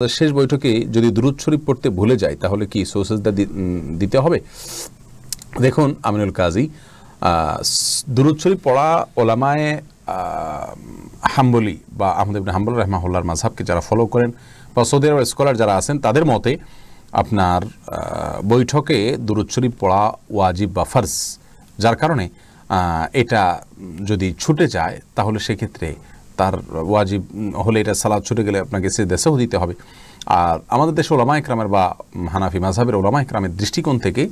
শেষ বৈঠকে যদি দুরূদ শরীফ পড়তে ভুলে যায় তাহলে কি সুজদা দিতে হবে? দেখুন আমিনুল কাজী, দুরূদ শরীফ পড়া ওলামায়ে হাম্বলি বা আহমদ ইবনে হাম্বল রাহিমাহুল্লাহর মাযহাবকে যারা ফলো করেন বা সৌদি আরবের স্কলার যারা আছেন তাদের মতে আপনার বৈঠকে দুরূদ শরীফ পড়া ওয়াজিব বা ফরজ, যার কারণে এটা যদি ছুটে যায় তাহলে সেক্ষেত্রে তার ওয়াজিব হলে এটা সালাত ছুটে গেলে আপনাকে সিজদা সাহু দিতে হবে। আর আমাদের দেশে ওলামা ইকরামের বা হানাফি মাযহাবের ওলামা ইকরামের দৃষ্টিকোণ থেকে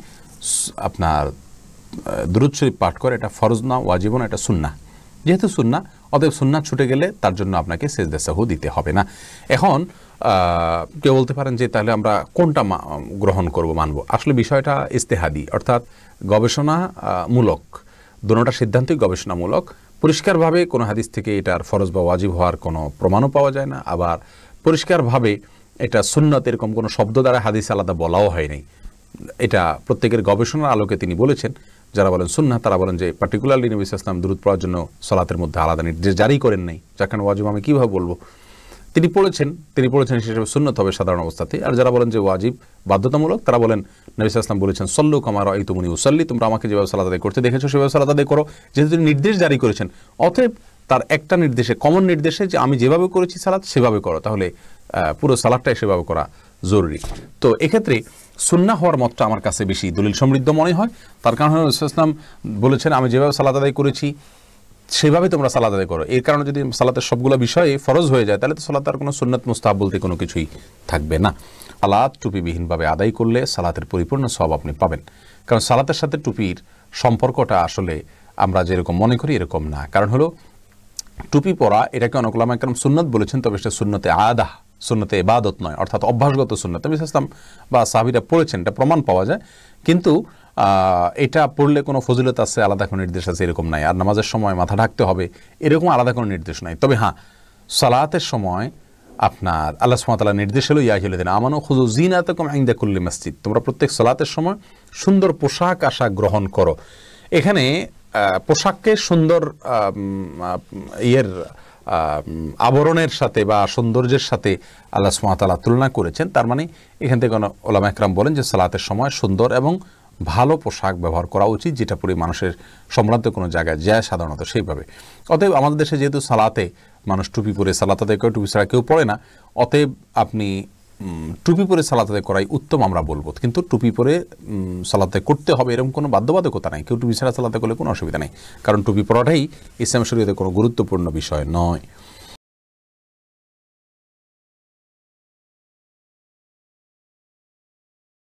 আপনার দুরূদ শরীফ পাঠ করে এটা ফরজ না, ওয়াজিব না, এটা সুন্নাহ। যেহেতু সুন্নাহ, অতএব সুন্নাহ ছুটে গেলে তার জন্য আপনাকে সিজদা সাহু দিতে হবে না। এখন কেউ বলতে পারেন যে তাহলে আমরা কোনটা গ্রহণ করব, মানব? আসলে বিষয়টা ইজতিহাদি, অর্থাৎ গবেষণামূলক। দুটোটা সিদ্ধান্তই গবেষণামূলক। পরিষ্কারভাবে কোনো হাদিস থেকে এটার ফরজ বা ওয়াজিব হওয়ার কোনো প্রমাণও পাওয়া যায় না, আবার পরিষ্কারভাবে এটা সুন্নাত এরকম কোনো শব্দ দ্বারা হাদিস আলাদা বলাও হয়নি। এটা প্রত্যেকের গবেষণার আলোকে তিনি বলেছেন। যারা বলেন সুন্নাহ তারা বলেন যে পার্টিকুলারলি নবী সাল্লাল্লাহু আলাইহি ওয়াসাল্লাম দুরূদ পড়ার জন্য সালাতের মধ্যে আলাদা নির্দেশ জারি করেন নাই, যাকে ওয়াজিব আমি কীভাবে বলবো? তিনি পড়েছেন হিসেবে সুন্নাত হবে সাধারণ অবস্থাতে। আর যারা বলেন যে ওয়াজিব বাধ্যতামূলক, তারা বলেন নবী সাল্লাল্লাহু আলাইহি ওয়াসাল্লাম বলেছেন সল্লু কামা রাআইতুমুনি উসাল্লি, তোমরা আমাকে যেভাবে সালাত আদায় করতে দেখেছো সেভাবে সালাত আদায় করো। যেহেতু তিনি নির্দেশ জারি করেছেন, অতএব তার একটা নির্দেশে, কমন নির্দেশে যে আমি যেভাবে করেছি সালাত সেভাবে করো, তাহলে পুরো সালাতটাই সেভাবে করা জরুরি। তো এক্ষেত্রে সুন্নাহ হওয়ার মতটা আমার কাছে বেশি দলিল সমৃদ্ধ মনে হয়। তার কারণ নবী সাল্লাল্লাহু আলাইহি ওয়াসাল্লাম বলেছেন আমি যেভাবে সালাত আদায় করেছি সেভাবে তোমরা সালাত আদায় করো। এর কারণে যদি সালাতের সবগুলো বিষয়ে ফরজ হয়ে যায় তাহলে তো সালাত আর কোনো সুন্নাত মুস্তাহাব বলতে কোনো কিছুই থাকবে না। সালাত টুপিবিহীনভাবে আদায় করলে সালাতের পরিপূর্ণ সওয়াব আপনি পাবেন। কারণ সালাতের সাথে টুপির সম্পর্কটা আসলে আমরা যেরকম মনে করি এরকম না। কারণ হলো টুপি পরা এটাকে অনেক উলামা ইকরাম সুন্নাত বলেছেন, তবে সেটা সুন্নতে আদাহ, সুন্নতে ইবাদত নয়, অর্থাৎ অভ্যাসগত সুন্নাত। নবী সাল্লাল্লাহু আলাইহি ওয়াসাল্লাম বা সাহাবীরা পড়েছেন, এটা প্রমাণ পাওয়া যায়, কিন্তু এটা পড়লে কোনো ফজিলত আছে, আলাদা কোনো নির্দেশ আছে এরকম নাই। আর নামাজের সময় মাথা ঢাকতে হবে এরকম আলাদা কোনো নির্দেশ নাই। তবে হ্যাঁ, সালাতের সময় আপনার আল্লাহ সুবহানাহু ওয়া তাআলা নির্দেশ হলো ইয়া আইয়ুহাল্লাযীনা আমানু খুযু যিনাতাকুম ইনদা কুল্লি মসজিদ, তোমরা প্রত্যেক সালাতের সময় সুন্দর পোশাক আশাক গ্রহণ করো। এখানে পোশাককে সুন্দর আবরণের সাথে বা সৌন্দর্যের সাথে আল্লাহ সুবহানাহু ওয়া তাআলা তুলনা করেছেন। তার মানে এখান থেকে উলামা ইকরাম বলেন যে সালাতের সময় সুন্দর এবং ভালো পোশাক ব্যবহার করা উচিত, যেটা পরে মানুষের সম্ভ্রান্ত কোনো জায়গায় যায় সাধারণত সেইভাবে। অতএব আমাদের দেশে যেহেতু সালাতে মানুষ টুপি পরে সালাত আদায় করে, টুপি ছাড়া কেউ পড়ে না, অতএব আপনি টুপি পরে সালাত আদায় করাই উত্তম আমরা বলবো। কিন্তু টুপি পরে সালাত আদায় করতে হবে এরকম কোনো বাধ্যবাধকতা নাই। কেউ টুপি ছাড়া সালাত আদায় করলে কোনো অসুবিধা নেই, কারণ টুপি পরাটাই ইসলাম শরীয়তে কোনো গুরুত্বপূর্ণ বিষয় নয়।